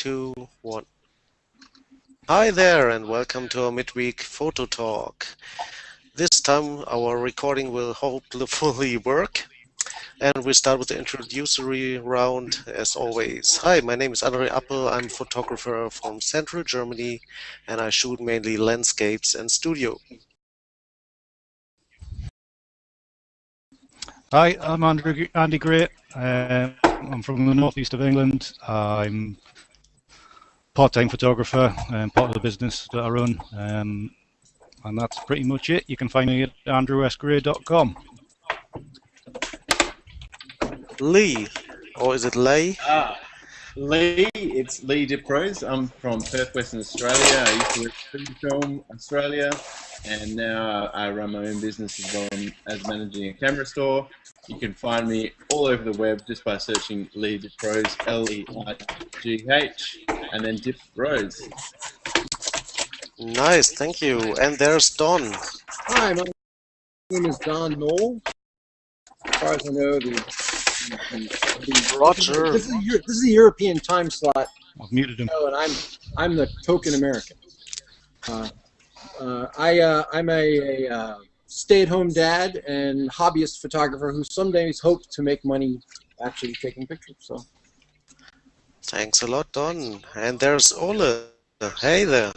2, 1. Hi there, and welcome to our midweek photo talk. This time our recording will hopefully work, and we start with the introductory round as always. Hi, my name is Andre Appel. I'm a photographer from Central Germany, and I shoot mainly landscapes and studio. Hi, I'm Andy Gray. I'm from the northeast of England. I'm part-time photographer and part of the business that I run, and that's pretty much it. You can find me at andrewsgray.com. Lee, or is it Lay? Lee, it's Lee DeProse. I'm from Perth, Western Australia. I used to work for Film Australia, and now I run my own business as well as managing a camera store. You can find me all over the web just by searching Lee DeProse, L-E-I-G-H, and then DeProse. Nice, thank you. And there's Don. Hi, my name is Don Knoll. As far as I know, Roger. This is the European time slot. I've muted him. And I'm the token American. I'm a stay-at-home dad and hobbyist photographer who some days hopes to make money actually taking pictures. So, Thanks a lot, Don. And there's Ole. Hey there.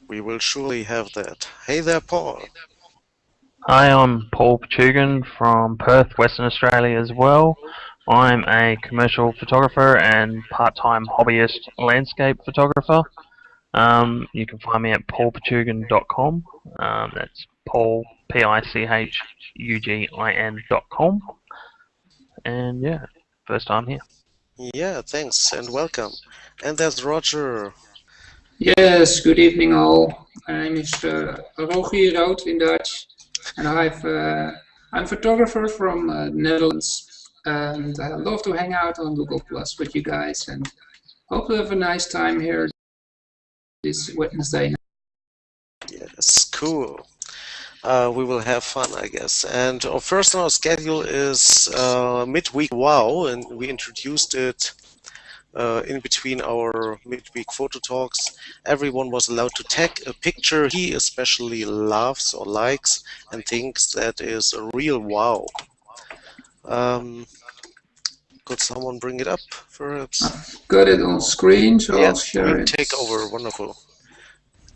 We will surely have that. Hey there, Paul. Hi, I'm Paul Pachugan from Perth, Western Australia as well. I'm a commercial photographer and part-time hobbyist landscape photographer. You can find me at paulpachugan.com. That's Paul, P-I-C-H-U-G-I-N.com. And yeah, first time here. Yeah, thanks and welcome. And there's Roger. Yes, good evening all. My name is Rogier Rood in Dutch, and I'm a photographer from Netherlands, and I love to hang out on Google Plus with you guys, and hope to have a nice time here this Wednesday. Yes, cool. We will have fun, I guess. And first on our schedule is MidweekWOW, and we introduced it in between our midweek photo talks. Everyone was allowed to tag a picture he especially loves or likes and thinks that is a real wow. Could someone bring it up, perhaps? I've got it on screen, so Yeah, I'll share it. take over. Wonderful.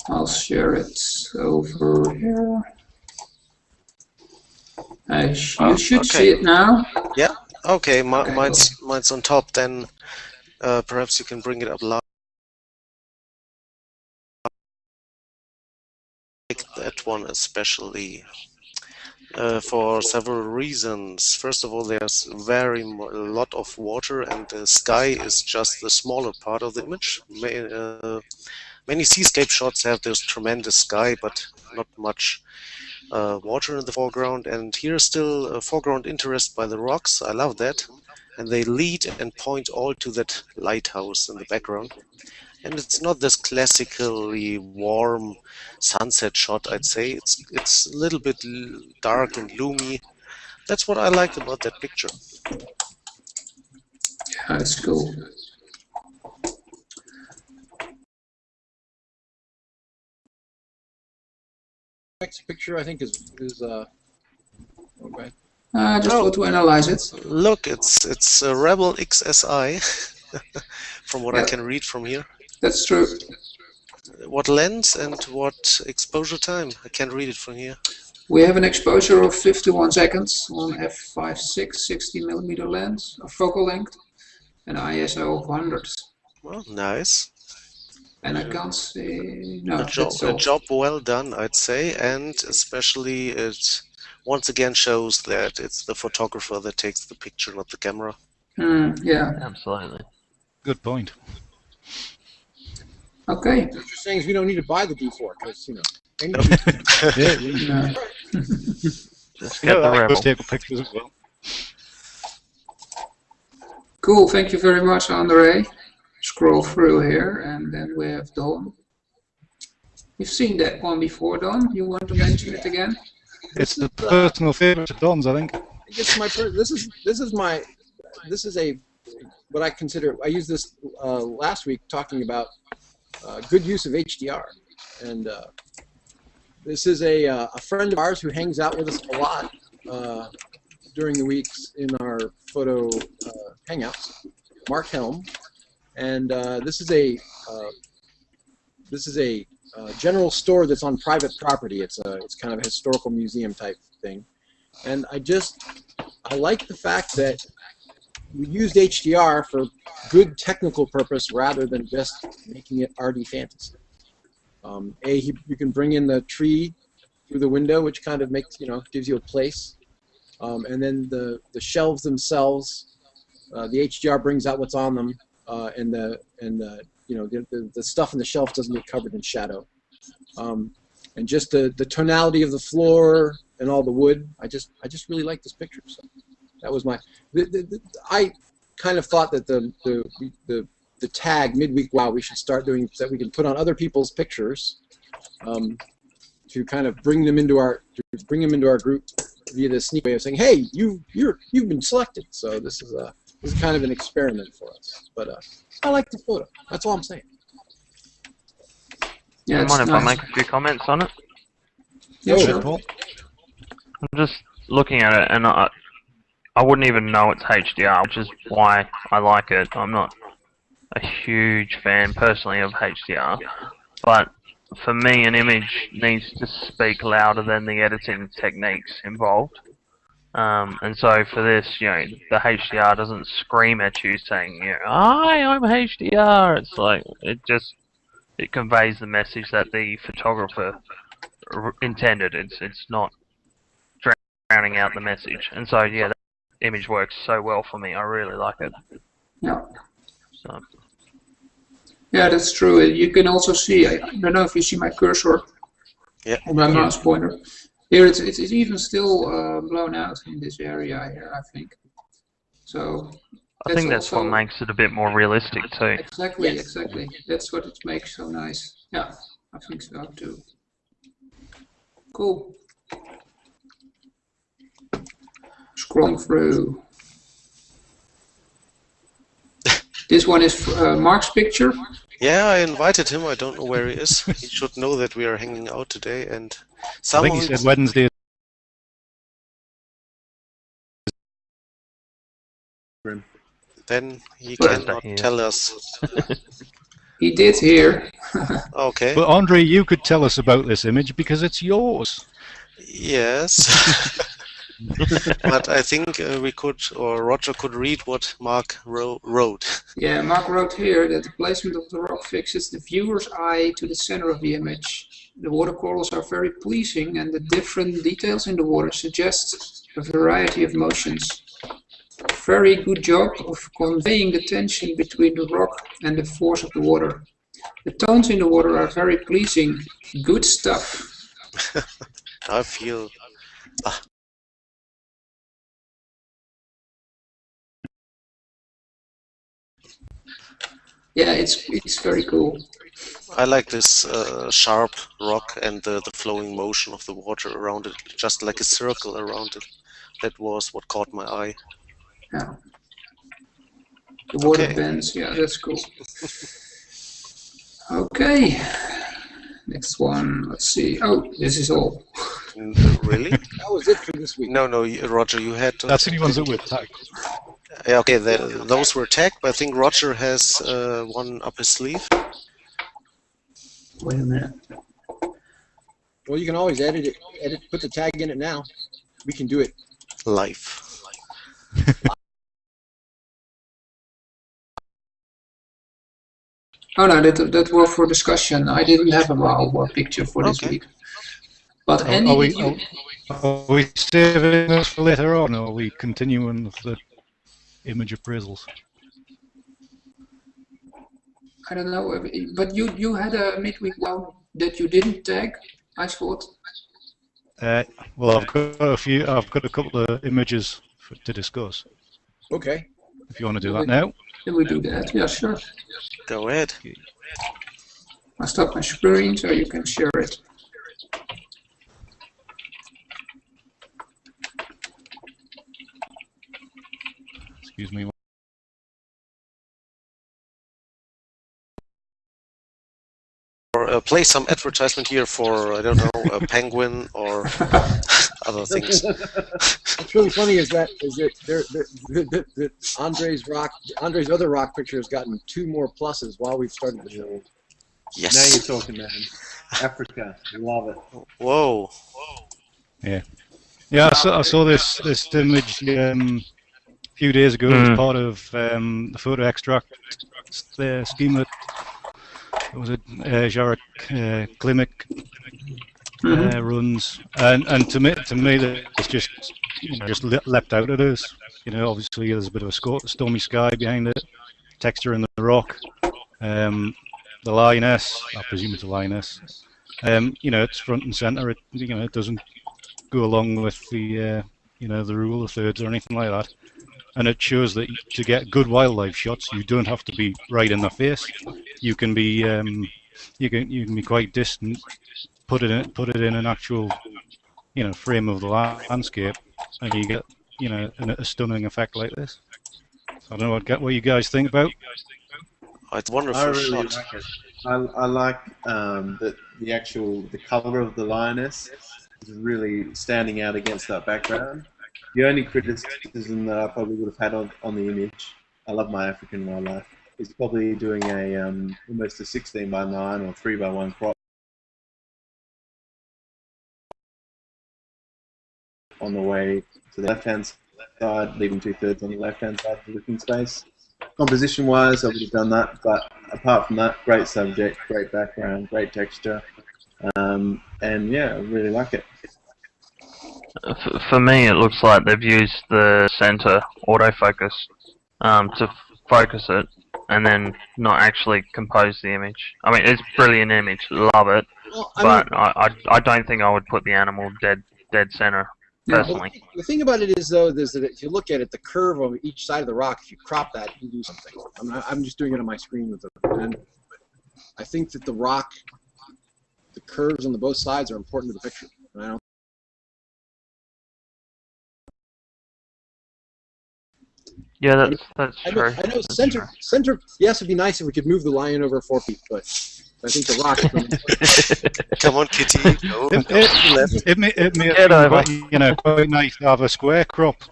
I'll share it over here. You should see it now. Yeah. Okay. Okay, Mine's on top. Then perhaps you can bring it up loud. Like that one especially. For several reasons. First of all, there's a lot of water, and the sky is just the smaller part of the image. Many seascape shots have this tremendous sky, but not much water in the foreground. And here's still a foreground interest by the rocks. I love that. And they lead and point all to that lighthouse in the background. And it's not this classically warm sunset shot, I'd say. It's a little bit dark and gloomy. That's what I liked about that picture. Yeah, that's cool. next picture I think is okay. I just want to analyze it. Look, it's a Rebel XSI, from what I can read from here. That's true. What lens and what exposure time? I can't read it from here. We have an exposure of 51 seconds on f5.6 60mm lens of focal length and ISO of 100. Well, nice. And I can't see. No, A job well done, I'd say, and especially it once again shows that it's the photographer that takes the picture, not the camera. Yeah. Absolutely. Good point. Okay. What you're saying is we don't need to buy the D4 because Yeah, Just get the I Rebel. take pictures as well. Cool, thank you very much, Andre. Scroll through here, and then we have Don. You've seen that one before, Don. You want to mention it again? It's a personal favorite of Don's, I think. It's my this is a what I consider. I used this last week talking about good use of HDR, and this is a friend of ours who hangs out with us a lot during the weeks in our photo hangouts, Mark Helm, and this is a general store that's on private property. It's kind of a historical museum type thing, and I like the fact that we used HDR for good technical purpose rather than just making it arty fantasy. You can bring in the tree through the window, which kind of makes gives you a place, and then the shelves themselves, the HDR brings out what's on them, and the stuff on the shelf doesn't get covered in shadow. And just the tonality of the floor and all the wood, I just really like this picture. So that was my. I kind of thought that the tag MidweekWOW we should start doing so that we can put on other people's pictures, to kind of bring them into our group via the sneak way of saying, hey, you've been selected. So this is kind of an experiment for us. But I like the photo. That's all I'm saying. Yeah, Mind if nice. I make a few comments on it? Yeah, sure. Paul? I'm just looking at it, and I wouldn't even know it's HDR, which is why I like it. I'm not a huge fan personally of HDR, but for me, an image needs to speak louder than the editing techniques involved. And so for this, the HDR doesn't scream at you saying, "Hi, I'm HDR." It's like it conveys the message that the photographer intended. It's not drowning out the message, and so yeah, that image works so well for me. I really like it. Yeah. So. Yeah, that's true. You can also see, I don't know if you see my cursor on my mouse pointer. Here it's even still blown out in this area here, I think. So I think that's what makes it a bit more realistic too. Exactly, exactly. That's what it makes so nice. Yeah, I think so too. Cool. Scrolling through. This one is Mark's picture. Yeah, I invited him. I don't know where he is. He should know that we are hanging out today. And I someone think he said Wednesday. then he Well, cannot tell us. He did here. Okay. But Andre, you could tell us about this image because it's yours. Yes. But I think we could, or Roger could read what Mark wrote. Yeah, Mark wrote here that the placement of the rock fixes the viewer's eye to the center of the image. The watercolors are very pleasing, and the different details in the water suggest a variety of motions. Very good job of conveying the tension between the rock and the force of the water. The tones in the water are very pleasing. Good stuff. I feel... Yeah, it's very cool. I like this sharp rock and the flowing motion of the water around it, just like a circle around it. That was what caught my eye. Yeah. The water Okay. bends, yeah, that's cool. Okay. Next one, let's see. Oh, this is all. Really? That was it for this week. No, Roger, you had... That's the only ones that were tagged. Yeah, okay, those were tagged, but I think Roger has one up his sleeve. Wait a minute. Well, you can always edit it, put the tag in it now. We can do it. Live. Oh no, that was for discussion. I didn't have a WOW picture for this Okay. week. But Are any we saving this for later on, or are we continuing with the image appraisals? I don't know, but you had a midweek WOW that you didn't tag, I thought. Well, I've got a couple of images to discuss. Okay. if you want to do that now. Can we do that? Yeah, sure. Go ahead. I'll stop my screen so you can share it. Excuse me. Or play some advertisement here for, I don't know, a penguin or other things. What's really funny is that Andre's other rock picture has gotten 2 more pluses while we've started the show. Yes. Now you're talking, man. Africa, love it. Whoa. Yeah. Yeah, I saw this image a few days ago as part of the photo extract scheme that was it Jarek Klimek runs, and to me that it's just leapt out at us. You know, obviously there's a bit of a stormy sky behind it, texture in the rock, the lioness. I presume it's a lioness. You know, it's front and center. It doesn't go along with the the rule of thirds or anything like that. And it shows that to get good wildlife shots, you don't have to be right in the face. You can be you can be quite distant, put it in an actual frame of the landscape, and you get a stunning effect like this. So I don't know what you guys think about. It's wonderful. I really shot. like it. I like the color of the lioness is really standing out against that background. The only criticism that I probably would have had on the image, I love my African wildlife, is probably doing a almost a 16:9 or 3:1 crop on the way to the left-hand side, leaving 2/3 on the left-hand side of the looking space. Composition-wise, I would have done that, but apart from that, great subject, great background, great texture, and yeah, I really like it. For me, it looks like they've used the center autofocus to focus it, and then not actually compose the image. I mean, it's a brilliant image, love it, Well, but I don't think I would put the animal dead center personally. Well, the thing about it is, though, is that if you look at it, the curve on each side of the rock, if you crop that, you do something. I'm just doing it on my screen with the pen. I think that the curves on both sides are important to the picture. And I don't. Yeah, that's I true. know center. Yes, it'd be nice if we could move the lion over 4 feet, but I think the rock. Come on, Kitty. Go. It may be quite nice to have a square crop,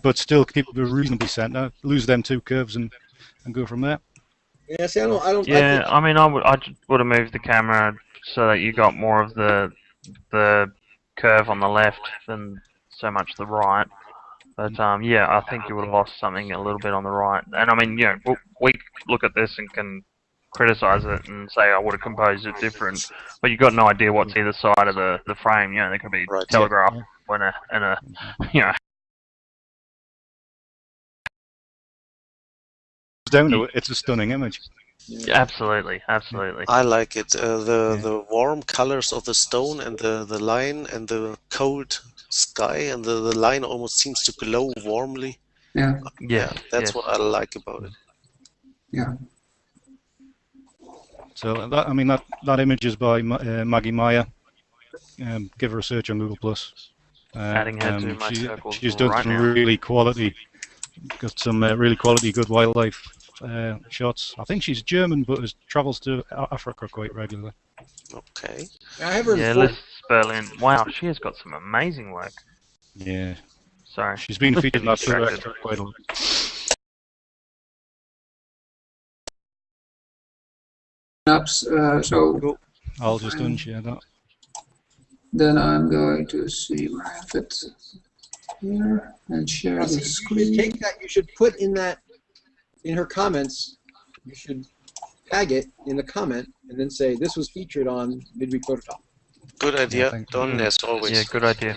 but still keep it reasonably centre. Lose them 2 curves and go from there. Yeah, see, I don't. Yeah, I mean, I would have moved the camera so that you got more of the curve on the left than so much the right. But yeah, I think you would have lost something a little bit on the right. And I mean, we look at this and can criticize it and say I would have composed it different, but you've got no idea what's either side of the frame. There could be telegraph and a Down to it, it's a stunning image. Yeah, absolutely. I like it. The warm colors of the stone and the line and the cold sky and the line almost seems to glow warmly. Yeah. That's what I like about it. Yeah. So that image is by Maggie Meyer. Give her a search on Google Plus. Adding her to my circles she's done right some now. really quality, really quality good wildlife shots. I think she's German, but travels to Africa quite regularly. Okay. I have her. Yeah, Liz Berlin. Wow, she has got some amazing work. Yeah. Sorry. She's been featured in that photo extract quite a lot. So Cool. I'll just unshare that. then I'm going to see where I have it here and share the You should screen. take that. You should put in her comments. You should tag it in the comment and then say this was featured on Midweek Phototop. Good idea. thanks. Done as always. Yeah, good idea.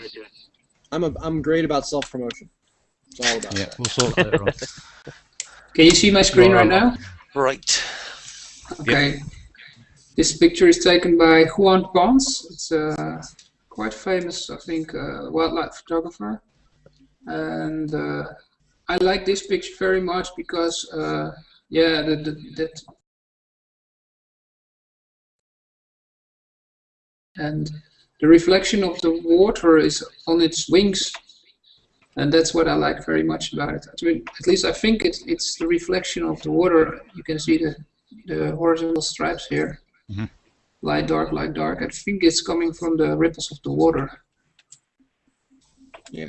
I'm great about self-promotion. It's all about Yeah, that. we'll sort that later on. Can you see my screen right now? Right. Okay. This picture is taken by Juan Pons. It's a quite famous, I think, wildlife photographer. And I like this picture very much because yeah, and the reflection of the water is on its wings, and that's what I like very much about it. At least I think it's the reflection of the water. You can see the horizontal stripes here. Mm-hmm. Light, dark, light, dark. I think it's coming from the ripples of the water. Yeah.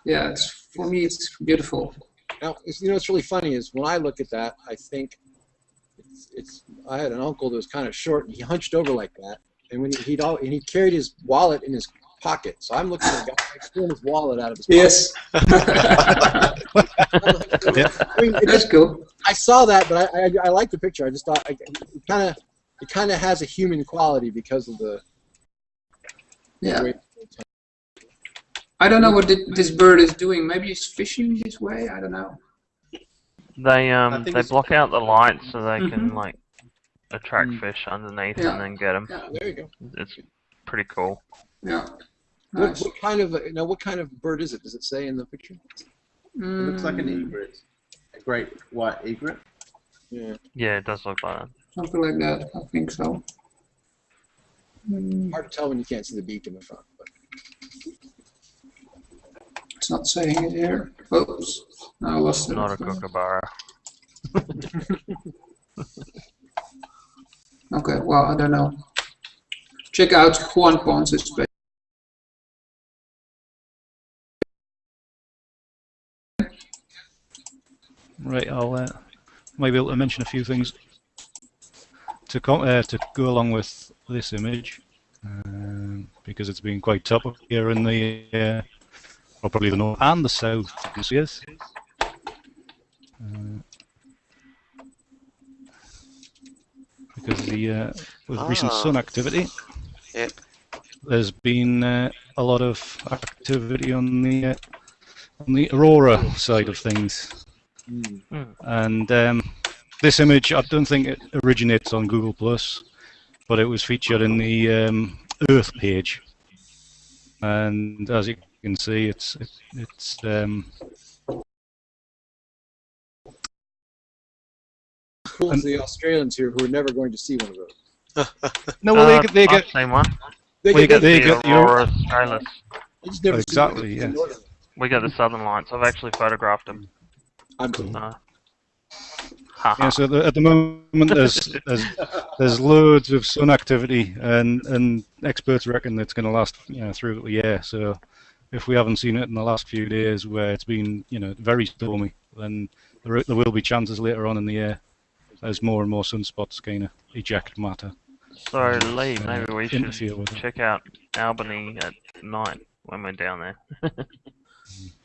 Yeah, for me it's beautiful. Now, you know what's really funny is when I look at that, I think I had an uncle that was kind of short, and he hunched over like that, and when he carried his wallet in his pocket. So I'm looking at a guy pulling his wallet out of his pocket. Yes. Yeah. I mean, That's cool. I saw that, but I like the picture. I just thought it kind of has a human quality because of the. Yeah. way. I don't know what this bird is doing. Maybe it's fishing this way. I don't know. They block out the light so they can Mhm. like attract fish underneath Yeah. and then get them. Yeah, there you go. It's pretty cool. Yeah. What, Nice. what kind of bird is it? Does it say in the picture? It looks like an egret, a great white egret. Yeah. Yeah, it does look like that. Something like that. I think so. Hard to tell when you can't see the beak in the front. But. It's not saying it here. Oops. No, I lost it. Not a kookaburra. Okay, well, I don't know. Check out Juan Ponce's page. Right, I'll maybe be able to mention a few things to go along with this image, because it's been quite topical here in the, well, probably the north and the south. You can see us. Because with recent sun activity, Yeah. there's been a lot of activity on the aurora side of things. And this image, I don't think it originates on Google Plus, but it was featured in the Earth page. And as you can see, it's Cool to the Australians here who are never going to see one of those. no, well, they I've get seen one. They Well, you get, get- they The get your- Aurora Australis. they just never see Exactly, the yeah. northern. We get the Southern Lights. I've actually photographed them. I'm cool. Yeah, so at the moment there's loads of sun activity, and experts reckon it's going to last through the year. So if we haven't seen it in the last few days where it's been very stormy, then there will be chances later on in the year as more and more sunspots kind of eject matter. So Lee, maybe we should interfere with it. check out Albany at night when we're down there.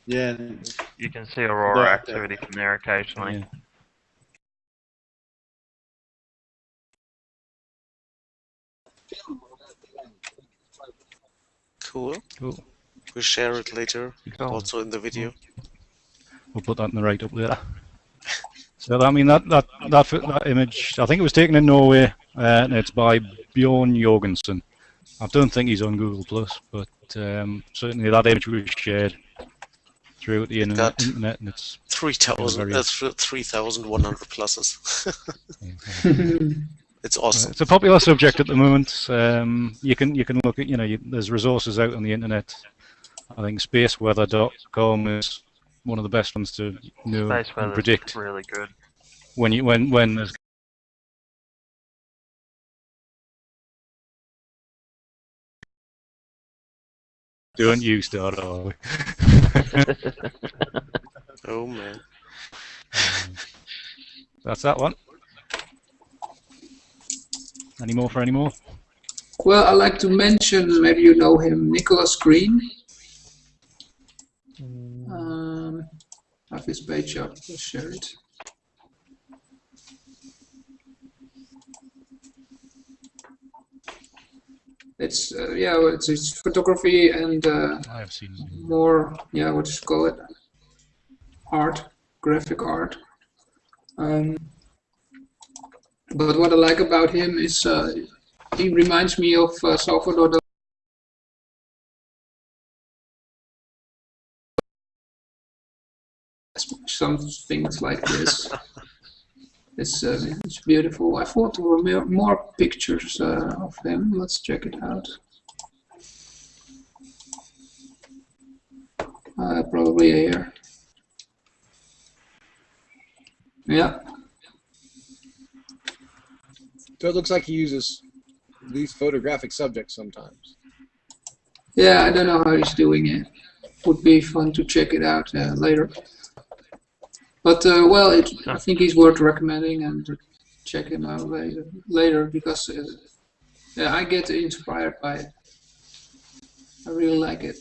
Yeah, You can see aurora Yeah. activity from there occasionally. Yeah. Cool. Cool. We'll share it later, Cool. also in the video. We'll put that in the write-up later. So I mean that image, I think it was taken in Norway, and it's by Bjorn Jorgensen. I don't think he's on Google Plus, but certainly that image was shared through the internet, and it's 3,000. very- That's 3,100 pluses. It's awesome. it's a popular subject at the moment. You can look at there's resources out on the internet. I think spaceweather.com is one of the best ones to know Space and weather's predict really good. when there's don't you start, are we? Oh man. That's that one. Any more for any more? Well, I'd like to mention, maybe you know him, Nicholas Green. I have his page up, I'll share it. It's it's photography and I have seen it. more, what do you call it? Art, graphic art. But what I like about him is he reminds me of Salvador some things like this. It's beautiful. I thought there were more pictures of him. Let's check it out. Probably here. Yeah. So it looks like he uses these photographic subjects sometimes. Yeah, I don't know how he's doing it. Would be fun to check it out later. But well, I think he's worth recommending and to check him out later because yeah, I get inspired by it. I really like it.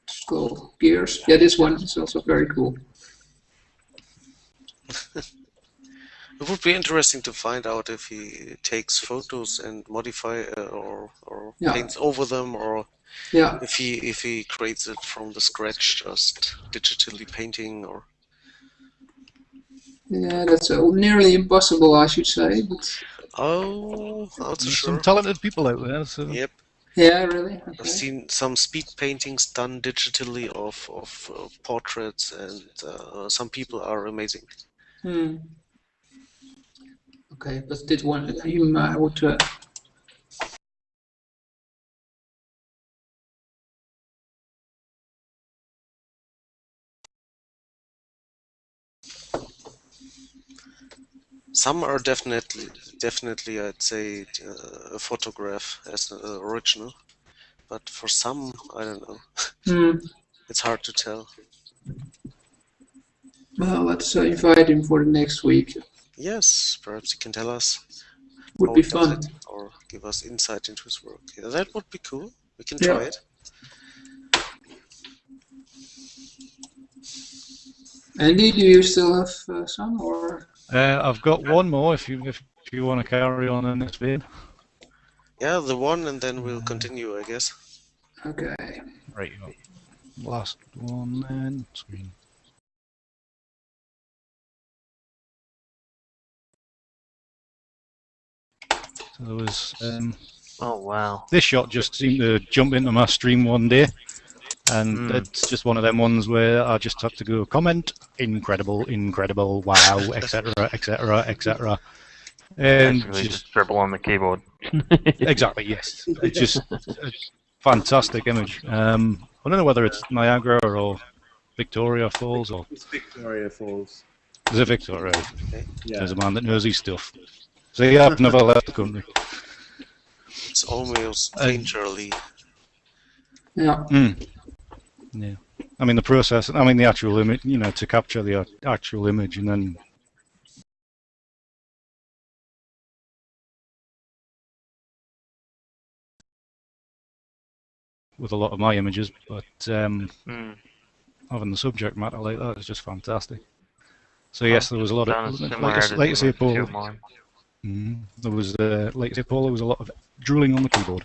It's called Gears. Yeah, this one is also very cool. It would be interesting to find out if he takes photos and modify or Yeah. paints over them, or Yeah. if he creates it from the scratch, just digitally painting. Or Yeah, that's nearly impossible, I should say. But oh, not so There's sure. some talented people out there. So. Yep, yeah, really. I've Okay. seen some speed paintings done digitally of portraits, and some people are amazing. Hmm. Okay, but this one, I would. Some are definitely, I'd say, a photograph as an original, but for some, I don't know. Hmm. It's hard to tell. Well, let's invite him for the next week. Yes, perhaps he can tell us Would how be he does fun. it, or give us insight into his work. Yeah, that would be cool. We can Yeah. try it. Andy, do you still have some, or? I've got one more if you want to carry on in this vein. Yeah, the one, and then we'll continue, I guess. Okay. Right. Last one then. Screen. So there was. Oh wow. This shot just seemed to jump into my stream one day, and it's just one of them ones where I just had to go comment, incredible, wow, etc., etc., etc. And Basically just dribble on the keyboard. exactly, yes, it's just a fantastic image. I don't know whether it's Niagara or Victoria Falls or. It's Victoria Falls. Is it Victoria? Yeah. There's a man that knows his stuff. So yeah, I've never left the country. It's almost painterly. Yeah. Yeah. I mean the process. I mean the actual image. You know, to capture the actual image and then. With a lot of my images, but having the subject matter like that is just fantastic. So yes, there was a lot of, like you say, Paul. There was, like you say, Paul, there was a lot of drooling on the keyboard,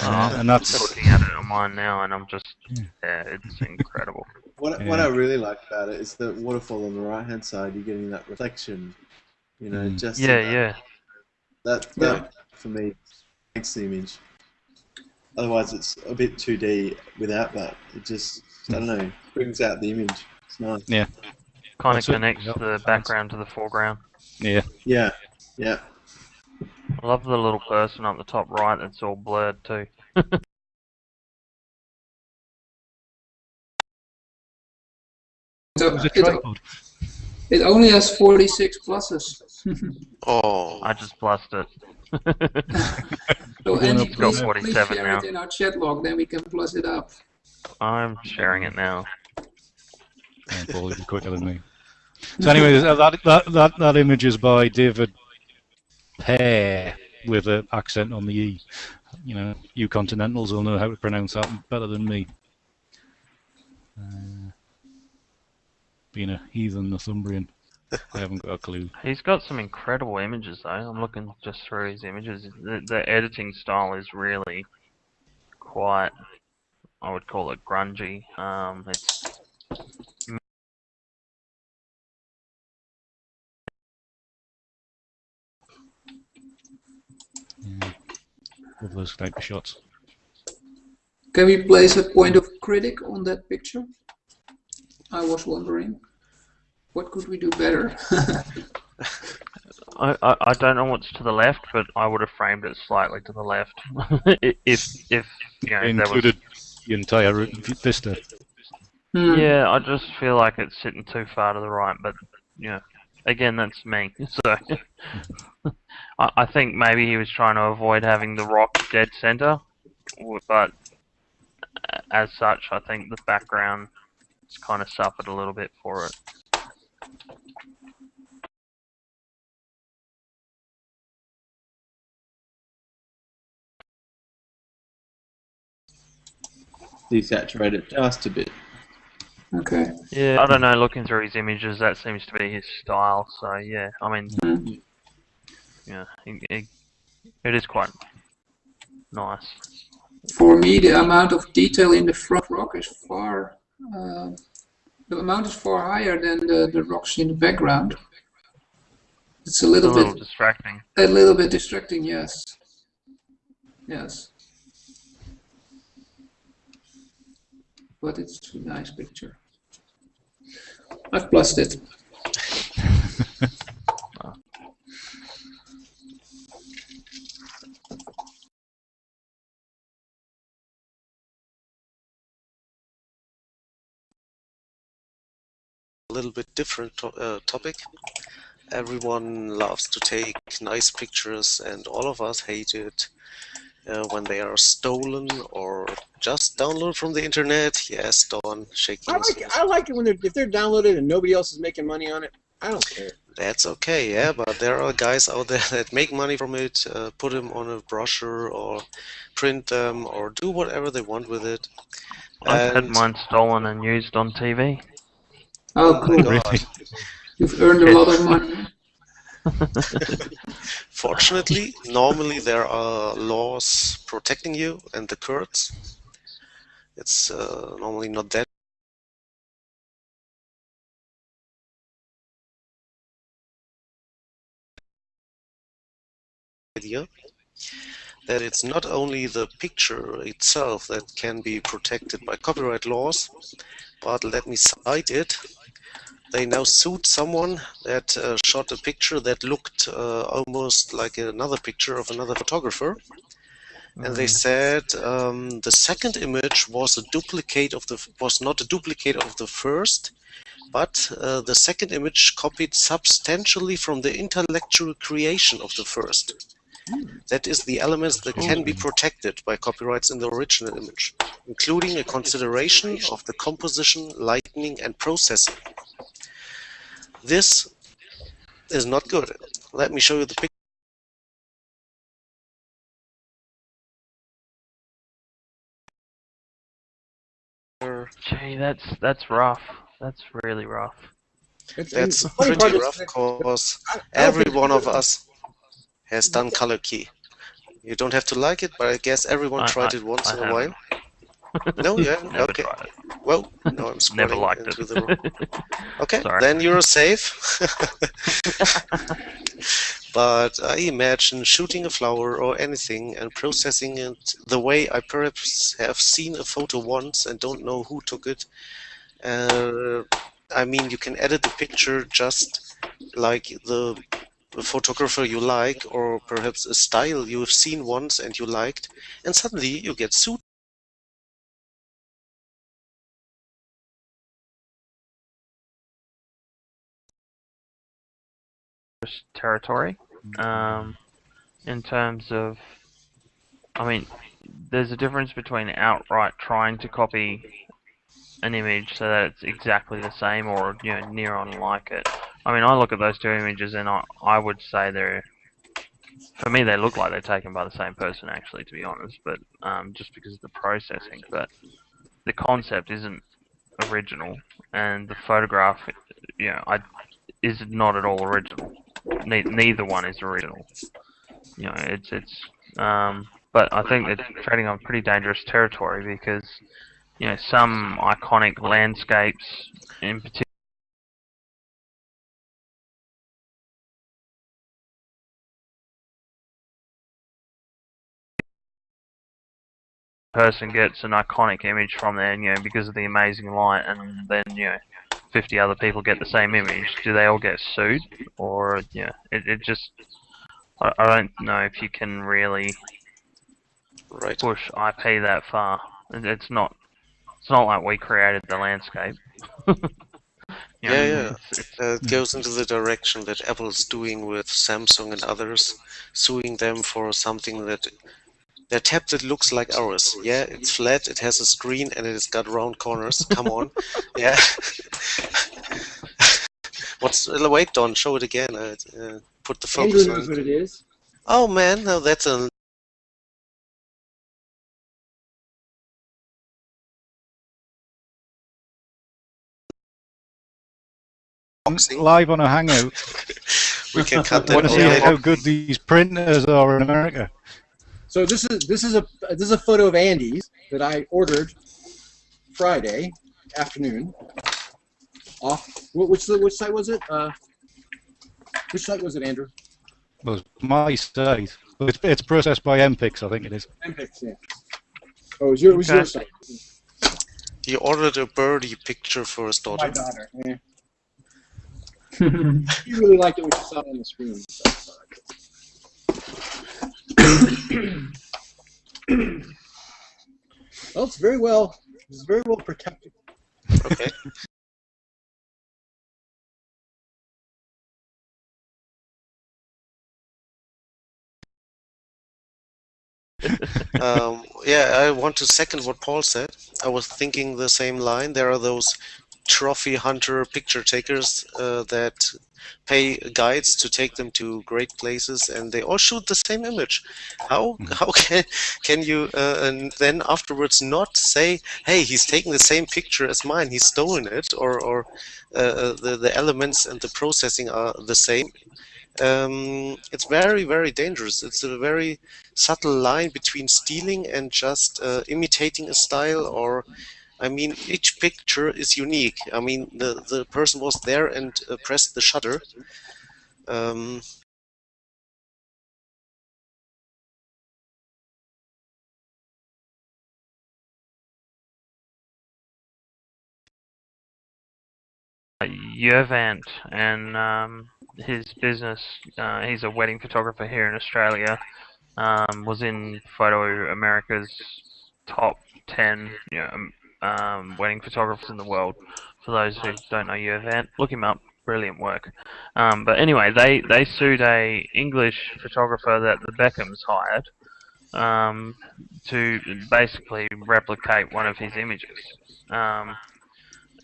and that's looking at it on mine now, and I'm just, yeah, it's incredible. What I really like about it is the waterfall on the right hand side. You're getting that reflection, you know, just that for me makes the image. Otherwise, it's a bit 2D without that. It just, I don't know, brings out the image. It's nice. Yeah. Kind of connects the background to the foreground. Yeah. Yeah. Yeah. I love the little person up the top right that's all blurred too. It only has 46 pluses. Oh. I just blessed it. So Andy, please 47 share now. it in our chat log, then we can plus it up. I'm sharing it now. Yeah, Paul, you'd be quicker than me. So anyway, that image is by David Pear with an accent on the E. You know, you continentals will know how to pronounce that better than me. Being a heathen Northumbrian, I haven't got a clue. He's got some incredible images though. I'm looking just through his images. The editing style is really quite, I would call it grungy. It's of those type of shots. Can we place a point of critic on that picture? I was wondering, what could we do better? I don't know what's to the left, but I would have framed it slightly to the left. if you know, Included the entire vista. Yeah, I just feel like it's sitting too far to the right, but you know, again, that's me. So I think maybe he was trying to avoid having the rock dead center, but as such, I think the background has kind of suffered a little bit for it. Desaturate it just a bit. Okay. Yeah, I don't know. Looking through his images, that seems to be his style. So yeah, I mean, yeah, it is quite nice. For me, the amount of detail in the front rock is far. The amount is far higher than the rocks in the background. It's a little bit distracting. A little bit distracting, yes. Yes. But it's a nice picture. I've plussed it. A little bit different topic. Everyone loves to take nice pictures, and all of us hate it when they are stolen or just downloaded from the internet. Yes, Dawn, shaking. I like it when if they're downloaded and nobody else is making money on it. I don't care. That's okay, yeah, but there are guys out there that make money from it, put them on a brochure or print them or do whatever they want with it. I've had mine stolen and used on TV. Oh, cool. God. You've earned a lot of money. Fortunately, normally there are laws protecting you and the Kurds. It's normally not that. Idea that it's not only the picture itself that can be protected by copyright laws, but let me cite it. They now sued someone that shot a picture that looked almost like another picture of another photographer. And they said the second image was not a duplicate of the first, but the second image copied substantially from the intellectual creation of the first. That is the elements that can be protected by copyrights in the original image, including a consideration of the composition, lighting, and processing. This is not good. Let me show you the picture. Gee, that's rough. That's really rough. That's pretty rough because every one of us has done color key. You don't have to like it, but I guess everyone tried it once in a while. No, you haven't? Never Okay. tried it. Well, no, I'm scrolling Never liked into it. the room. Okay, Sorry. then you're safe. But I imagine shooting a flower or anything and processing it the way I perhaps have seen a photo once and don't know who took it. I mean, you can edit the picture just like the photographer you like, or perhaps a style you have seen once and you liked, and suddenly you get sued. Territory. In terms of, I mean, there's a difference between outright trying to copy an image so that it's exactly the same, or near on like it. I mean, I look at those two images and I would say for me they look like they're taken by the same person, actually, to be honest. But just because of the processing, but the concept isn't original, and the photograph, is not at all original. Neither one is original. But I think they're treading on pretty dangerous territory because, some iconic landscapes in particular. person gets an iconic image from there, because of the amazing light, and then 50 other people get the same image, do they all get sued? Or it just, I don't know if you can really push IP that far. It's not like we created the landscape. It goes into the direction that Apple's doing with Samsung and others, suing them for something that their tablet looks like ours. Yeah, it's flat, it has a screen, and it's got round corners. Come on. Yeah. Wait, Don, show it again. Put the focus Andrew on knows what it is. Oh man, no, that's a live on a Hangout. we can cut that. Want to see how good these printers are in America? So this is a photo of Andy's that I ordered Friday afternoon. Off which site was it? Which site was it, Andrew? Well, it's my site. Well, it's processed by MPix, I think it is. MPix, yeah. Oh, it was your site. He ordered a birdie picture for his daughter. My daughter. Yeah. She really liked it when she saw it on the screen. Well, it's very well protected. Okay. Yeah, I want to second what Paul said. I was thinking the same line. There are those trophy hunter picture takers that pay guides to take them to great places, and they all shoot the same image. How can you and then afterwards not say, hey, he's taking the same picture as mine, he's stolen it, or the elements and the processing are the same? It's very, very dangerous. It's a very subtle line between stealing and just imitating a style, or I mean, each picture is unique. I mean, the person was there and pressed the shutter. Yervant and his business, he's a wedding photographer here in Australia, was in Photo America's top 10 wedding photographers in the world. For those who don't know Yervant, look him up. Brilliant work. But anyway, they sued a English photographer that the Beckhams hired to basically replicate one of his images.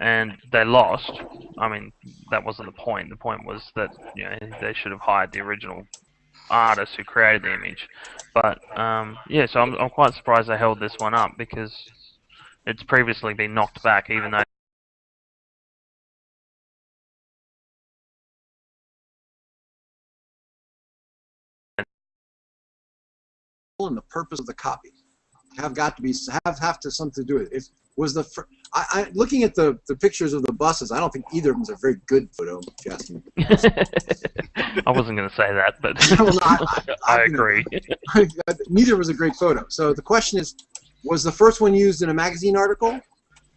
And they lost. I mean, that wasn't the point. The point was that they should have hired the original artist who created the image. But yeah, so I'm quite surprised they held this one up, because it's previously been knocked back, even though and the purpose of the copy have got to be have to something to do with it. If was the looking at the pictures of the buses, I don't think either of them is a very good photo, if you ask me. I wasn't going to say that, but I agree. Neither was a great photo. So the question is, was the first one used in a magazine article,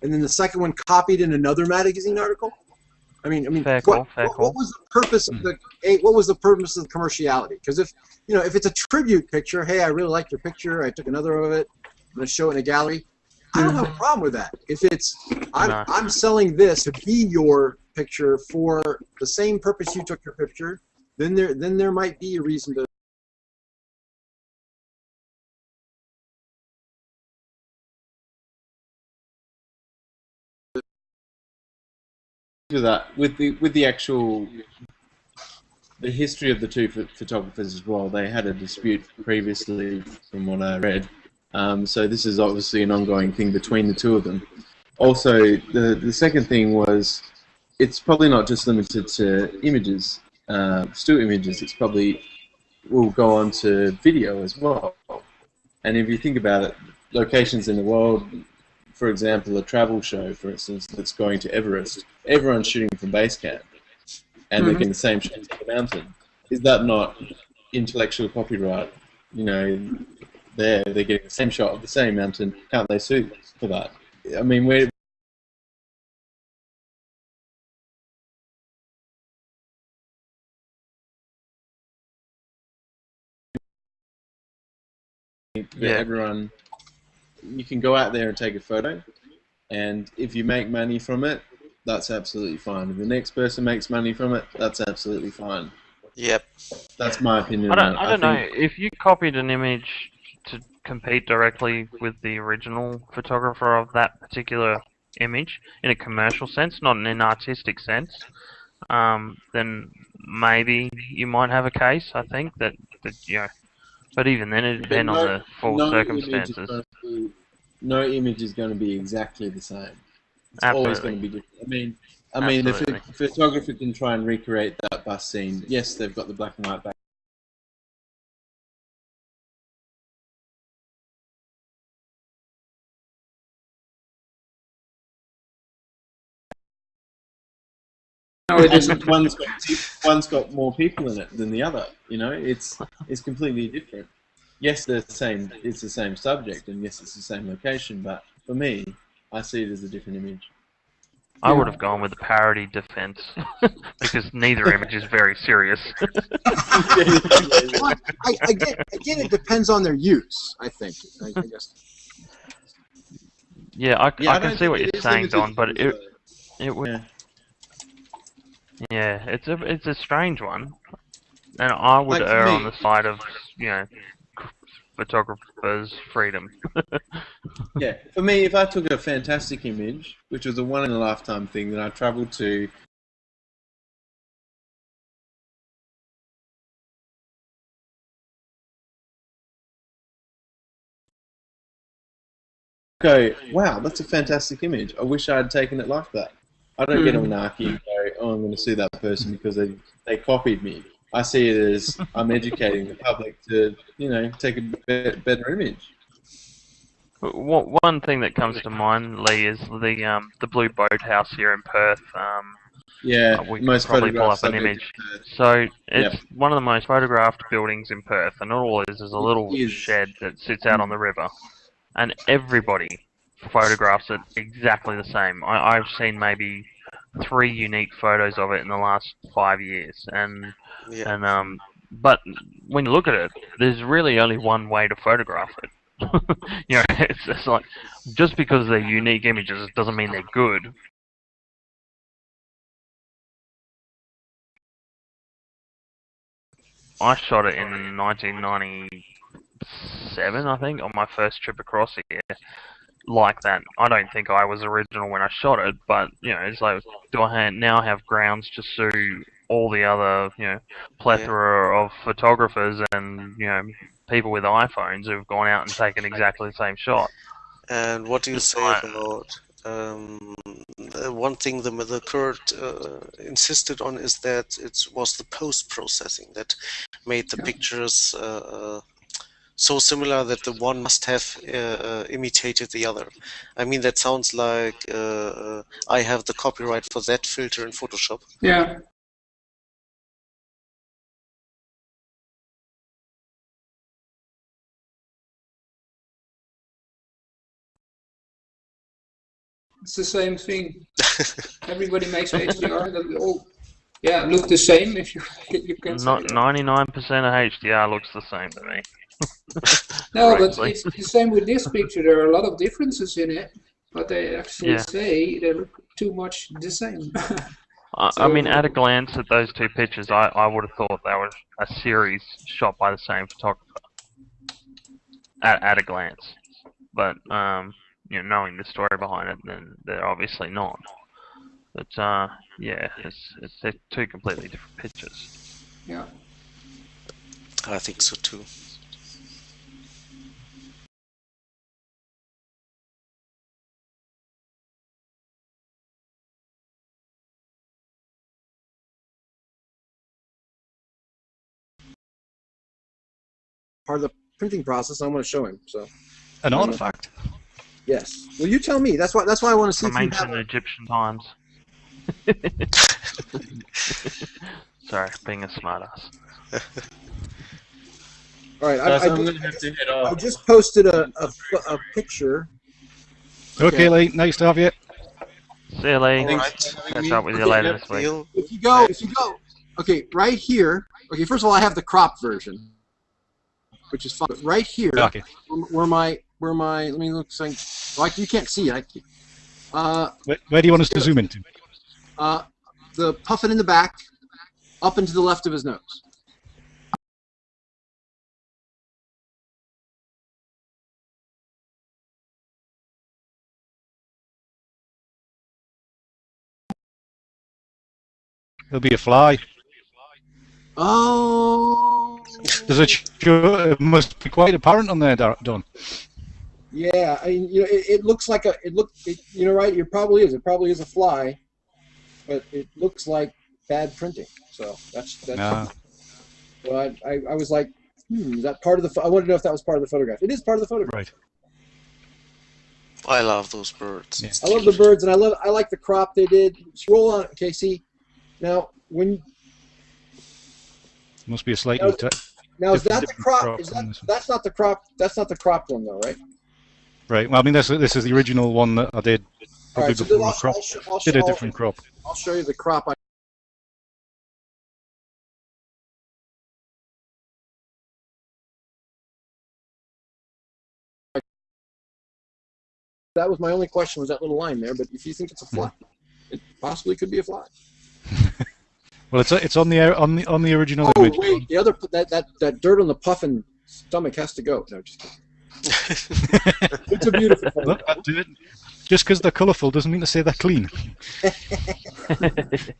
and then the second one copied in another magazine article? I mean, what was the purpose of what was the purpose of the commerciality? Because if it's a tribute picture, hey, I really liked your picture, I took another of it, I'm going to show it in a gallery, I don't have a problem with that. If it's I'm selling this to be your picture for the same purpose you took your picture, then there might be a reason to. To that with the actual the history of the two photographers as well. They had a dispute previously, from what I read. So this is obviously an ongoing thing between the two of them. Also, the second thing was, it's probably not just limited to images, still images. It's probably will go on to video as well. And if you think about it, locations in the world, for example, a travel show, for instance, that's going to Everest, everyone's shooting from base camp, and they're getting the same shots on the mountain. Is that not intellectual copyright? there. They're getting the same shot of the same mountain. Can't they sue for that? I mean, we're Yeah. everyone. You can go out there and take a photo, and if you make money from it, that's absolutely fine. If the next person makes money from it, that's absolutely fine. Yep. That's my opinion. I don't know. think- If you copied an image to compete directly with the original photographer of that particular image in a commercial sense, not in an artistic sense, then maybe you might have a case. I think that you know, but even then, it depends on the full circumstances. No image is going to be exactly the same. It's always going to be different. I mean, if a photographer can try and recreate that bus scene, yes, they've got the black and white back. No, it isn't. One's got more people in it than the other. You know, it's completely different. Yes, they're the same. It's the same subject, and yes, it's the same location. But for me, I see it as a different image. I would have gone with the parody defense because neither image is very serious. Well, again, it depends on their use, I think. I guess. Yeah, I Yeah, I can don't see what think you're it is saying, limited Don, but to- it would. Yeah. Yeah, it's a strange one, and I would Like, for err me- on the side of photographers' freedom. Yeah, for me, if I took a fantastic image, which was a one-in-a-lifetime thing that I travelled to, go, wow, that's a fantastic image. I wish I had taken it like that. I don't get all narky and go, oh, I'm going to sue that person because they copied me. I see it as I'm educating the public to, take a better image. One thing that comes to mind, Lee, is the Blue Boat House here in Perth. Yeah, We can most probably pull photographed up an subject image. of Perth. So it's one of the most photographed buildings in Perth, and all it is a little is. shed that sits out on the river, and everybody photographs it exactly the same. I've seen maybe 3 unique photos of it in the last 5 years, but when you look at it, there's really only one way to photograph it. It's like just because they're unique images doesn't mean they're good. I shot it in 1997, I think, on my first trip across here. Like that. I don't think I was original when I shot it, but it's like, do I now have grounds to sue all the other, plethora of photographers and people with iPhones who've gone out and taken exactly the same shot? And what do you say about one thing the Kurt insisted on is that it was the post-processing that made the pictures so similar that the one must have imitated the other. I mean, that sounds like I have the copyright for that filter in Photoshop. Yeah. It's the same thing. Everybody makes HDR that all look the same. If you can say Not that. 99% of HDR looks the same to me. No, but Frankly. it's the same with this picture. There are a lot of differences in it, but they actually say they look too much the same. I mean, at a glance at those 2 pictures, I would have thought they were a series shot by the same photographer. At a glance, but knowing the story behind it, then they're obviously not. But it's 2 completely different pictures. Yeah. I think so too. Part of the printing process, I'm going to show him. So. An artifact? Yes. Well, you tell me. That's why I want to see From if you have ancient Egyptian times. Sorry, being a smartass. All right, Guys, I'm going to have to head I off. just posted a picture. Okay, Lee, nice to have you. See you, Lee. Thanks for having Catch me. up with you Okay, later Yep. this week. Deal. If you go, okay, right here. Okay, first of all, I have the crop version, which is fine. But right here, Okay. where my, let me look. Like you can't see it. Where do you want us to zoom into? The puffin in the back, up and to the left of his nose. It'll be a fly. Oh. Does it must be quite apparent on there, Don. Yeah, I mean, it looks like right? It probably is. It probably is a fly, but it looks like bad printing. So that's. Nah. So I was like, is that part of the? I wanted to know if that was part of the photograph. It is part of the photograph. Right. I love those birds. Yeah. It's I love the cute. birds, and I like the crop they did. Scroll on. Okay, see, now when Must be a slightly. now is that the different crop? crop Is on that this one. that's not the crop? That's not the cropped one though, right? Right. Well, I mean, this is the original one that I did All probably right, so before then the crop. I'll Did a different crop. I'll show you the crop. That was my only question, was that little line there. But if you think it's a fly, it possibly could be a fly. Well, it's on the original Oh image. wait, the other that dirt on the puffin stomach has to go. No, just kidding. It's a beautiful photo. Look, that's it. Just because they're colourful doesn't mean to say they're clean.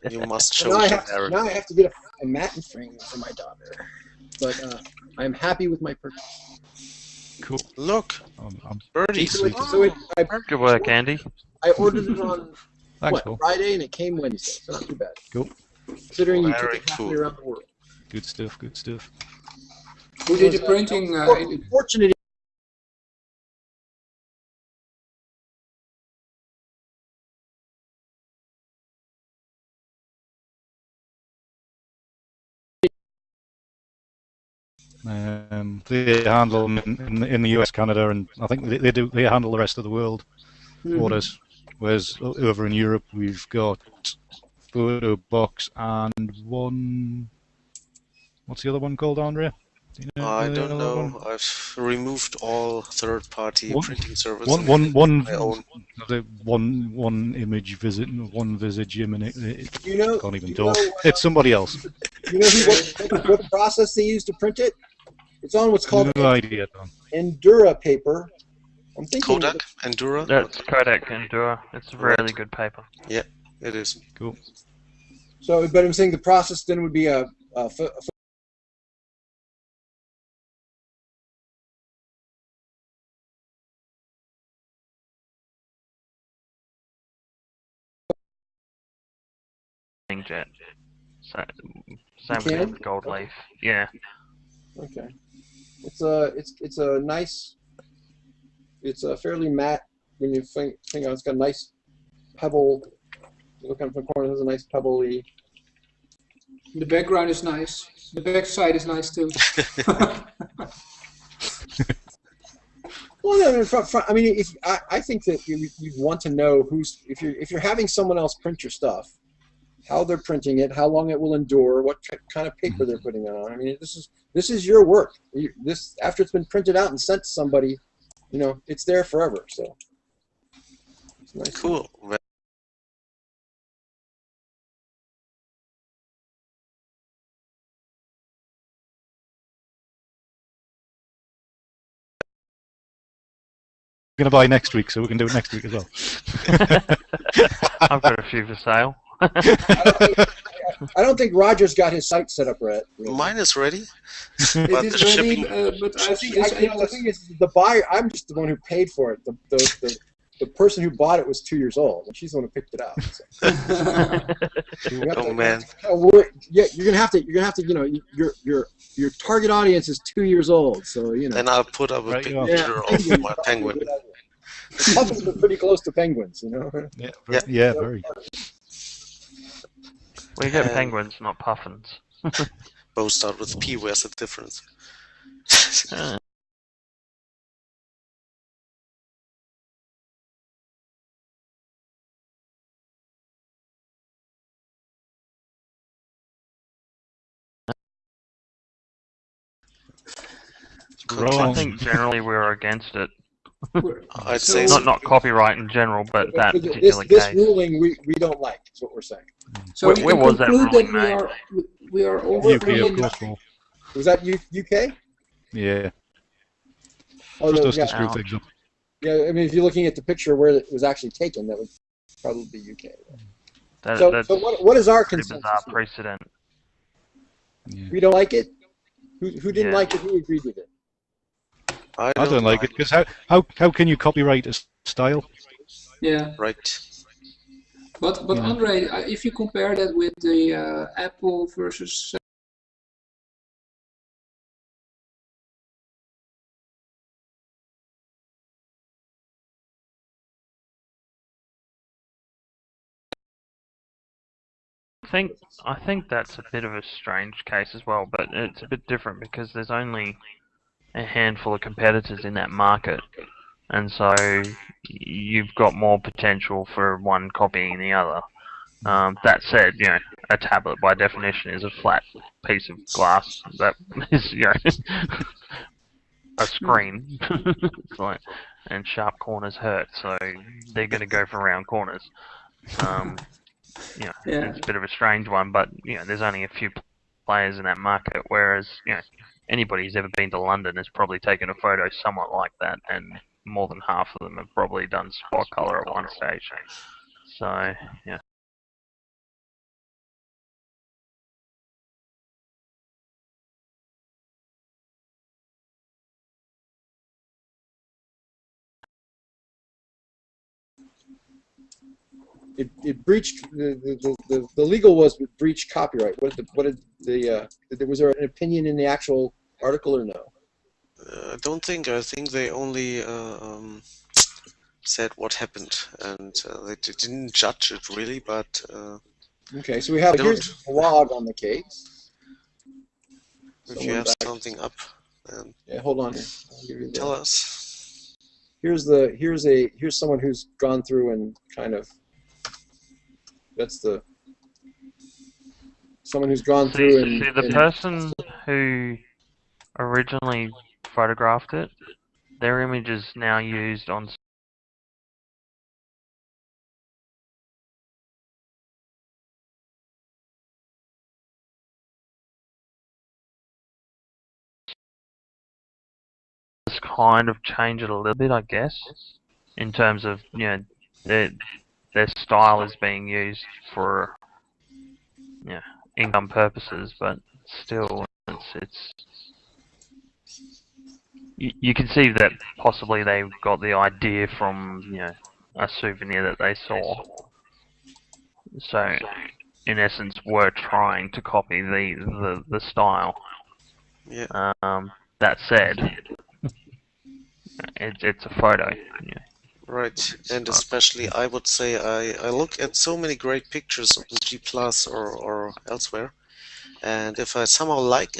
You must So show now, I it have, to Aaron. now I have to get a matte frame for my daughter. But I'm happy with my purchase. Cool. Look, I'm birdies. Sweet. Good work, Andy. I ordered it on Thanks, Paul. Friday, and it came Wednesday, so not too bad. Cool. Considering you took Very it halfway cool. around the world. Good stuff. Good stuff. Who did the printing? Fortunate. They handle them in the US, Canada, and I think they handle the rest of the world orders. Whereas over in Europe, we've got Photo Box and one. What's the other one called, Andrea? Do you I the don't other know. one? I've removed all third-party One- printing services. One my own. one image visit, one visage image. You know, Can't even you talk. know, It's somebody else. You know what process they use to print it? It's on what's called No idea, Don. Endura paper. I'm thinking Kodak, Endura. That's Kodak Endura. It's really good paper. It is. Cool. so, but I'm saying the process then would be a Inkjet. So, same can? with gold leaf. Yeah. okay. It's a nice. It's a fairly matte. When you think it's got a nice pebble. You look at it from the corner, there's a nice pebbly. The background is nice. The back side is nice too. Well, no, I mean, if I think that you want to know if you're having someone else print your stuff, how they're printing it, how long it will endure, what kind of paper they're putting it on. I mean, this is your work. This after it's been printed out and sent to somebody, it's there forever. So it's nice. Cool. We're going to buy next week, so we can do it next week as well. I've got a few for sale. I don't think Roger's got his site set up right. Mine is ready. It But is the ready, shipping. but I See, think the thing is, the buyer. I'm just the one who paid for it. The person who bought it was 2 years old, and she's the one who picked it out. So. You have Oh to- man. Yeah, you're gonna have to. Your target audience is 2 years old, so Then I'll put up a Right, yeah. picture of my penguin. The puffins are pretty close to penguins, Yeah, Yeah. yeah, very. We get And- penguins, not puffins. Both start with P. Where's the difference? I think generally we're against it. I'd say not copyright in general, but that this, particular this case. ruling we don't like, is what we're saying. So Where we was that conclude ruling that made? we are all UK, free of in course. Well, Was that UK? yeah. Oh, Just no, us yeah, to screw things up. yeah. I mean, if you're looking at the picture where it was actually taken, that would probably be UK. That's So what is our pretty consensus? bizarre precedent. Yeah. We don't like it. Who didn't Yeah. like it? Who agreed with it? I I don't like it because how can you copyright a style? Yeah, Right. but Yeah. Andre, if you compare that with the Apple versus I think that's a bit of a strange case as well, but it's a bit different because there's only a handful of competitors in that market, and so you've got more potential for one copying the other. That said, a tablet by definition is a flat piece of glass that is, a screen. It's like, and sharp corners hurt, so they're going to go for round corners. Yeah. It's a bit of a strange one, but there's only a few players in that market. Whereas anybody who's ever been to London has probably taken a photo somewhat like that, and more than half of them have probably done spot color at one stage. So yeah. It breached the legal was breached copyright. Was there an opinion in the actual article or no? I don't think. I think they only said what happened, and they didn't judge it really. But Okay, so here's a blog on the case. if you have something up, then yeah, hold on here. I'll give you tell us. Here's someone who's gone through and kind of someone who's gone through and the person who originally photographed it, their image is now used on kind of change it a little bit, I guess, in terms of their style is being used for income purposes, but still it's you can see that possibly they got the idea from a souvenir that they saw. So in essence, were trying to copy the style. Yeah. That said, it's a photo. Yeah. Right, and especially I would say I look at so many great pictures on G Plus or elsewhere, and if I somehow like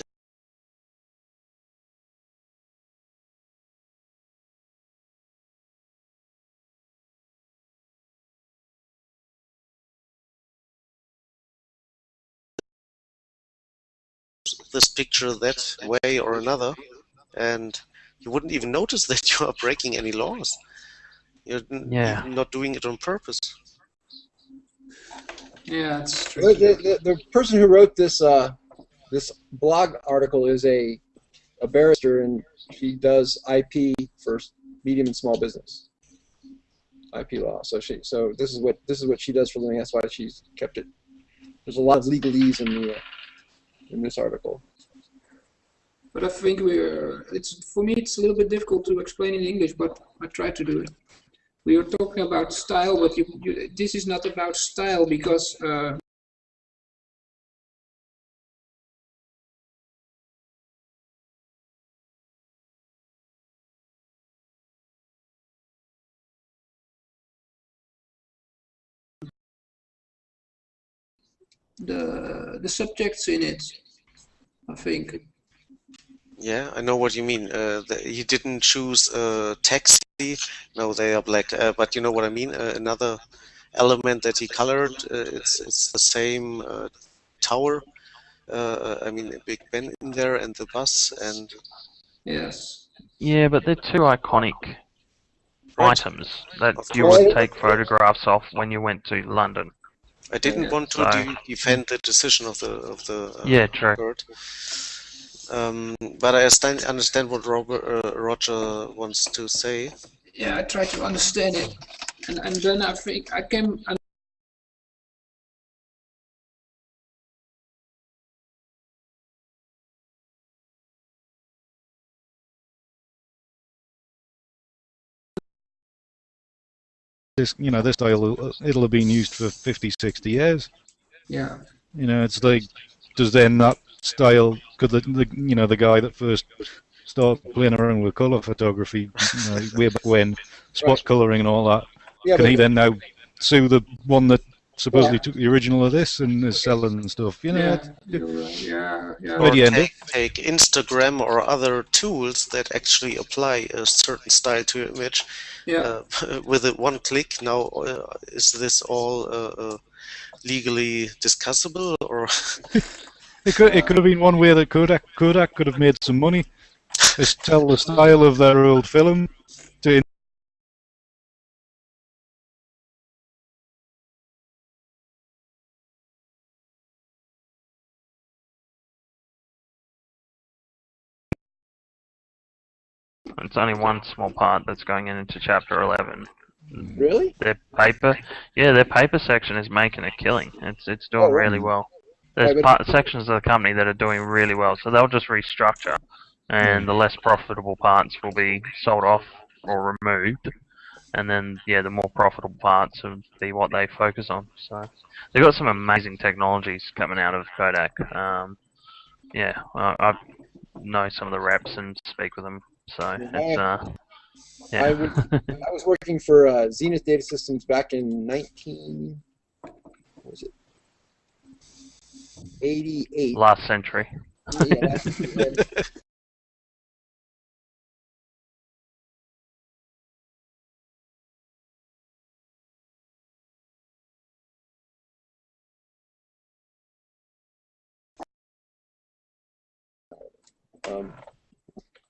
this picture that way or another, and you wouldn't even notice that you are breaking any laws. You're even not doing it on purpose. Yeah, it's tricky. the person who wrote this this blog article is a barrister, and she does IP for medium and small business. IP law. So this is what she does for a living. That's why she's kept it. There's a lot of legalese in this article. But I think for me it's a little bit difficult to explain in English, but I try to do it. We are talking about style, but this is not about style because the subjects in it, I think. Yeah, I know what you mean. He didn't choose taxi. No, they are black. But you know what I mean. Another element that he colored. It's the same tower. I mean, a Big Ben in there and the bus and Yes. Yeah, but they're two iconic right. items that Of you course. would take photographs of when you went to London. I didn't Yeah. want to So defend the decision of the yeah, true. bird. But I understand what Roger wants to say. Yeah, I try to understand it, and then I think I can. This, this style, it'll have been used for 50, 60 years. Yeah. It's like, does then that style, could the guy that first started playing around with color photography, way back when, spot coloring and all that, Yeah, can he but then now sue the one that supposedly Well, took the original of this and is selling and stuff? yeah, you're right. Yeah, yeah. Where Or do you end up? take Instagram or other tools that actually apply a certain style to your image Yeah. with a one click. Now, is this all legally discussable, or It could have been one way that Kodak could have made some money, is tell the style of their old film to It's only one small part that's going into Chapter 11. really? Their paper, yeah, their paper section is making a killing. It's doing right. really well. There's sections of the company that are doing really well, so they'll just restructure, and the less profitable parts will be sold off or removed, and then the more profitable parts will be what they focus on. So they've got some amazing technologies coming out of Kodak. I know some of the reps and speak with them. So it's I was working for Zenith Data Systems back in 88. Last century. Yeah,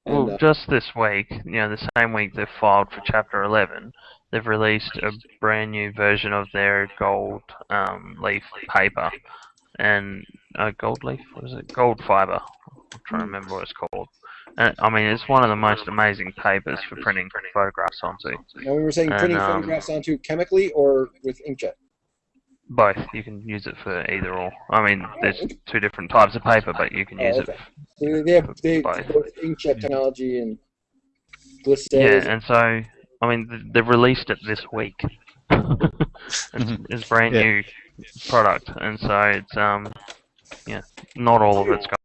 Well, just this week, the same week they've filed for Chapter 11, they've released a brand new version of their gold leaf paper. And gold leaf? What is it? Gold fiber. I'm trying to remember what it's called. I mean, it's one of the most amazing papers for printing photographs onto. Now we were saying printing photographs onto chemically or with inkjet. Both. You can use it for either or. I mean, there's two different types of paper, but you can use it. So they have both inkjet technology and glissades. Yeah, and so I mean, they've released it this week. It's brand new product, and so it's not all of it's gone.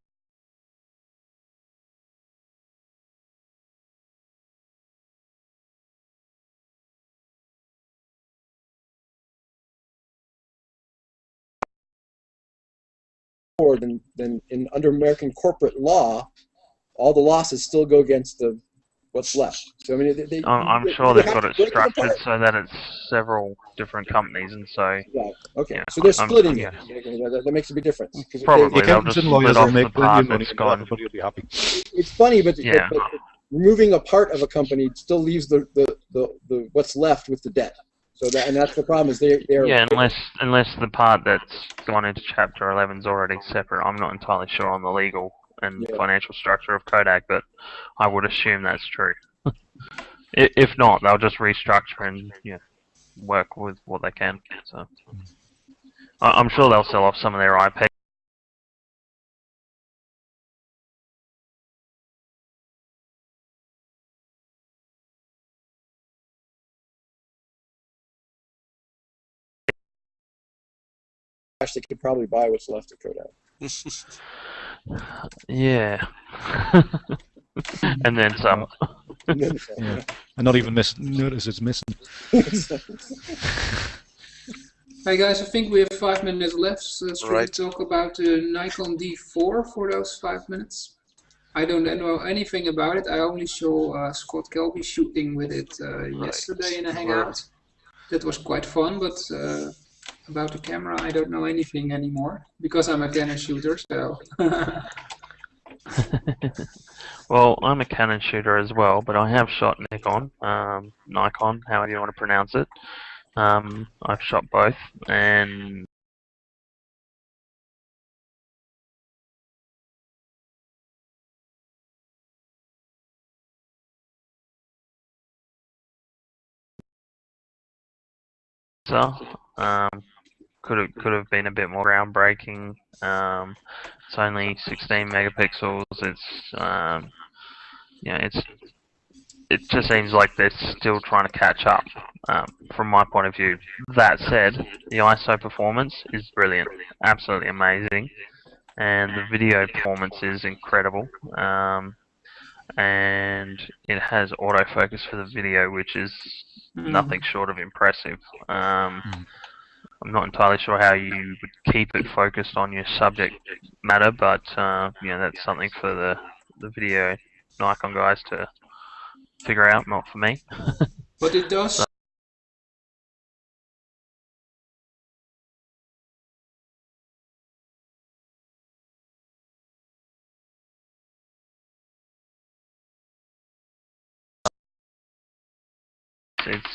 Then under American corporate law, all the losses still go against what's left. So I mean, I'm sure they've got it structured so that it's several different companies, and so okay. So they're splitting it. That makes a big difference. Probably they'll just split off the part money, that's gone. everybody will be happy. It's funny, but removing a part of a company still leaves the what's left with the debt. So that's the problem is they're unless the part that's gone into Chapter 11 is already separate. I'm not entirely sure on the legal and financial structure of Kodak, but I would assume that's true. If not, they'll just restructure and work with what they can. So I'm sure they'll sell off some of their IP. they could probably buy what's left of Kodak. Yeah. And then some. And not even notice it's missing. Hey guys, I think we have 5 minutes left, so let's talk about the Nikon D4 for those 5 minutes. I don't know anything about it. I only saw Scott Kelby shooting with it yesterday in a hangout. That was quite fun, but about the camera, I don't know anything anymore because I'm a Canon shooter. So. Well, I'm a Canon shooter as well, but I have shot Nikon, however you want to pronounce it. I've shot both, and could have been a bit more groundbreaking. It's only 16 megapixels. It just seems like they're still trying to catch up. From my point of view. That said, the ISO performance is brilliant, absolutely amazing, and the video performance is incredible. And it has autofocus for the video, which is nothing short of impressive. I'm not entirely sure how you would keep it focused on your subject matter, but that's something for the video Nikon guys to figure out, not for me. But it does.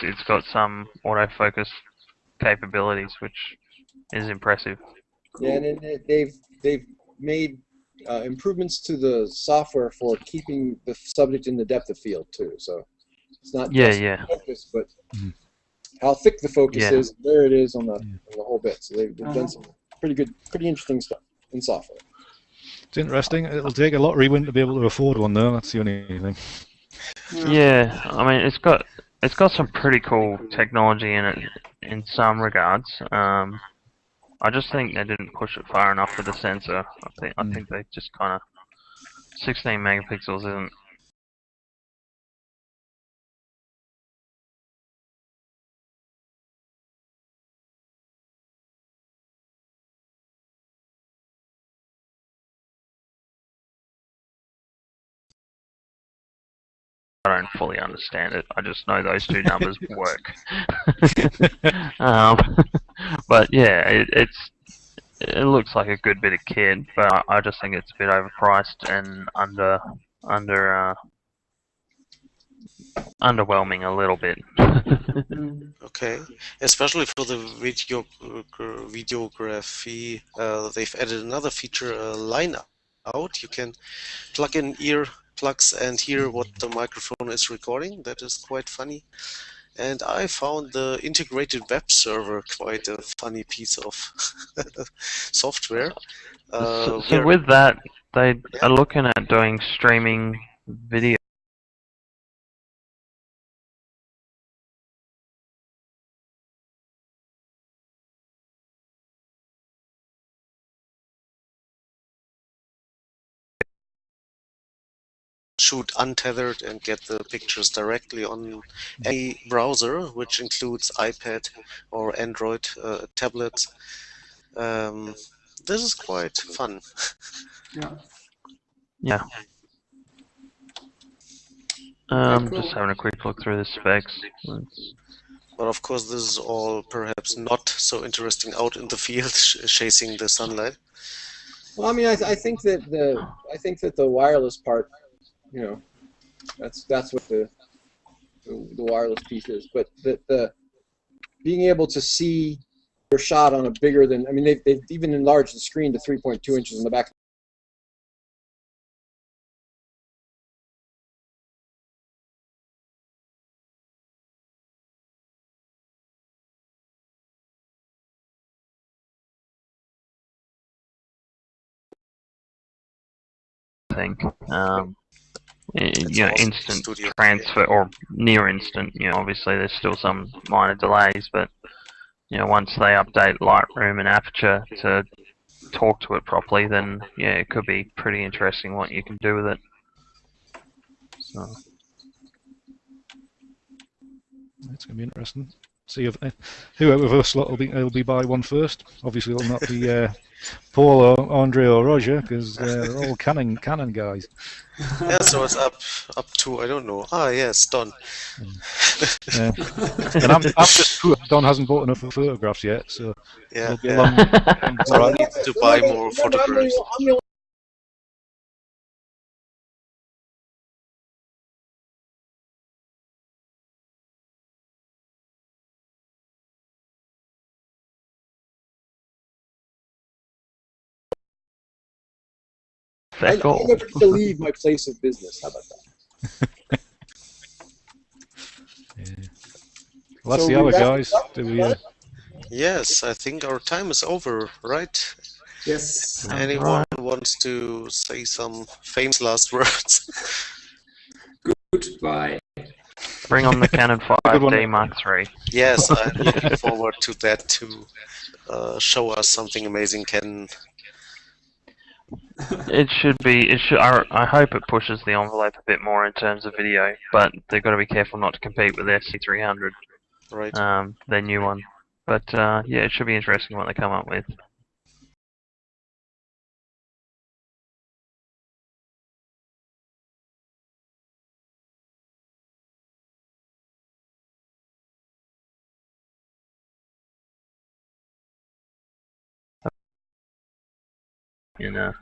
It's got some autofocus capabilities, which is impressive. Yeah, and they've made improvements to the software for keeping the subject in the depth of field too. So it's not just focus, but how thick the focus is, where it is on the whole bit. So they've done some pretty interesting stuff in software. It's interesting. It'll take a lottery win to be able to afford one, though. That's the only thing. Yeah, I mean, it's got some pretty cool technology in it in some regards. I just think they didn't push it far enough with the sensor. I think they just kind of 16 megapixels isn't. I don't fully understand it. I just know those two numbers work. But yeah, it looks like a good bit of kit, but I just think it's a bit overpriced and underwhelming a little bit. Okay, especially for the videography, they've added another feature, line out. You can plug in earplugs and hear what the microphone is recording. That is quite funny. And I found the integrated web server quite a funny piece of software. So with that, they are looking at doing streaming video. Shoot untethered and get the pictures directly on any browser, which includes iPad or Android tablets. This is quite fun. Yeah. Just having a quick look through the specs. But of course, this is all perhaps not so interesting out in the field, chasing the sunlight. Well, I mean, I think that the wireless part, that's what the wireless piece is. But the being able to see your shot on a bigger than, I mean, they've even enlarged the screen to 3.2 inches in the back. Think. Instant transfer or near instant. Obviously there's still some minor delays, but once they update Lightroom and Aperture to talk to it properly, then it could be pretty interesting what you can do with it. So it's gonna be interesting. see if whoever of us lot will be by one first. Obviously, it'll not be Paul or Andre or Roger because they're all Canon guys. Yeah, so it's up to, I don't know. Ah, yes, Don. Yeah. And I'm just poor. Don hasn't bought enough photographs yet, so Yeah, it'll be a yeah. long. Don needs to buy more photographs. I'm the That's I all. never need to leave my place of business. How about that? Yeah. Well, that's So the we hour, wrap guys. this up? Do we? Yes, I think our time is over, right? Yes. Anyone wants to say some famous last words? Goodbye. Bring on the Canon Good one. 5D Mark III. Yes, I'm looking forward to that to show us something amazing. It should be. It should. I hope it pushes the envelope a bit more in terms of video, but they've got to be careful not to compete with their C300, Right. their new one. But yeah, it should be interesting what they come up with. In a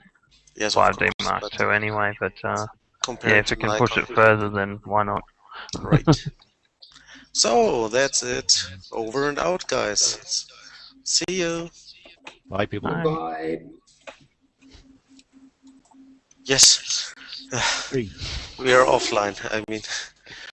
Yes, of 5D course, Mark but II anyway, but compared yeah, if to it can push it Nikon, further, then why not? right. So that's it. Over and out, guys. See you. Bye, people. Bye. Bye. Yes. Three. We are offline. I mean.